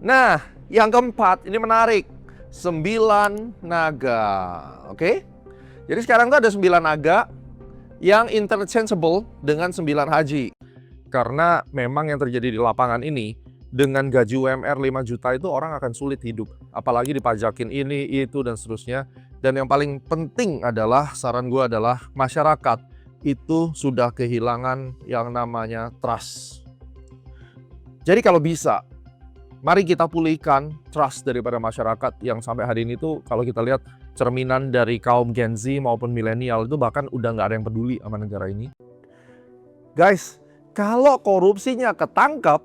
Nah, yang keempat, ini menarik. 9 naga. Oke? Jadi sekarang tuh ada 9 naga yang interchangeable dengan 9 haji. Karena memang yang terjadi di lapangan ini, dengan gaji UMR 5 juta itu orang akan sulit hidup. Apalagi dipajakin ini, itu, dan seterusnya. Dan yang paling penting adalah, saran gue adalah masyarakat itu sudah kehilangan yang namanya trust. Jadi kalau bisa, mari kita pulihkan trust daripada masyarakat yang sampai hari ini tuh kalau kita lihat cerminan dari kaum Gen Z maupun milenial itu bahkan udah nggak ada yang peduli sama negara ini. Guys, kalau korupsinya ketangkap,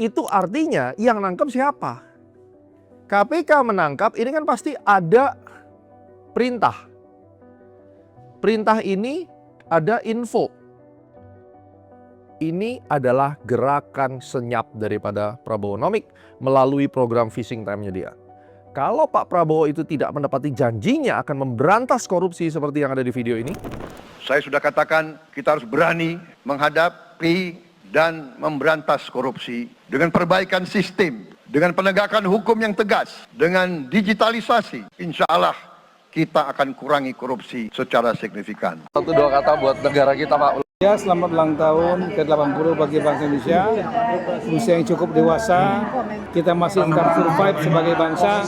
itu artinya yang nangkep siapa? KPK menangkap, ini kan pasti ada perintah. Perintah ini ada info. Ini adalah gerakan senyap daripada Prabowonomics melalui program Fishing Time-nya dia. Kalau Pak Prabowo itu tidak menepati janjinya akan memberantas korupsi seperti yang ada di video ini. Saya sudah katakan kita harus berani menghadapi dan memberantas korupsi dengan perbaikan sistem, dengan penegakan hukum yang tegas, dengan digitalisasi. Insya Allah kita akan kurangi korupsi secara signifikan. Satu dua kata buat negara kita, Pak. Ya, selamat ulang tahun ke-80 bagi bangsa Indonesia. Usia yang cukup dewasa, kita masih tetap survive sebagai bangsa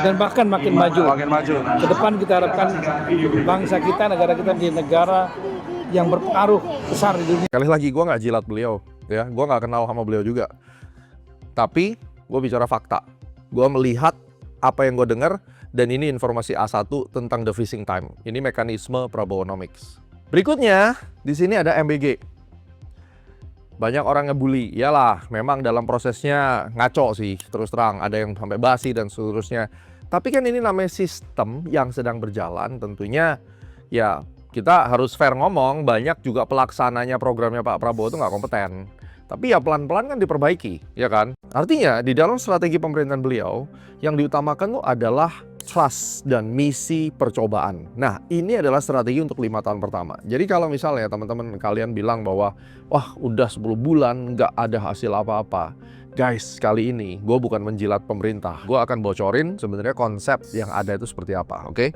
dan bahkan makin maju. Ke depan kita harapkan bangsa kita, negara kita menjadi negara yang berpengaruh besar di dunia. Sekali lagi, gue nggak jilat beliau, ya. Gue nggak kenal sama beliau juga. Tapi gue bicara fakta. Gue melihat apa yang gue dengar, dan ini informasi A1 tentang The Fishing Time. Ini mekanisme Prabowonomics. Berikutnya, di sini ada MBG. Banyak orang ngebully. Iyalah, memang dalam prosesnya ngaco sih, terus terang. Ada yang sampai basi dan seterusnya. Tapi kan ini namanya sistem yang sedang berjalan. Tentunya ya kita harus fair ngomong, banyak juga pelaksananya programnya Pak Prabowo itu nggak kompeten. Tapi ya pelan-pelan kan diperbaiki, ya kan? Artinya di dalam strategi pemerintahan beliau, yang diutamakan tuh adalah trust dan misi percobaan. Nah, ini adalah strategi untuk 5 tahun pertama. Jadi kalau misalnya teman-teman kalian bilang bahwa, wah udah 10 bulan nggak ada hasil apa-apa. Guys, kali ini gue bukan menjilat pemerintah. Gue akan bocorin sebenarnya konsep yang ada itu seperti apa, oke?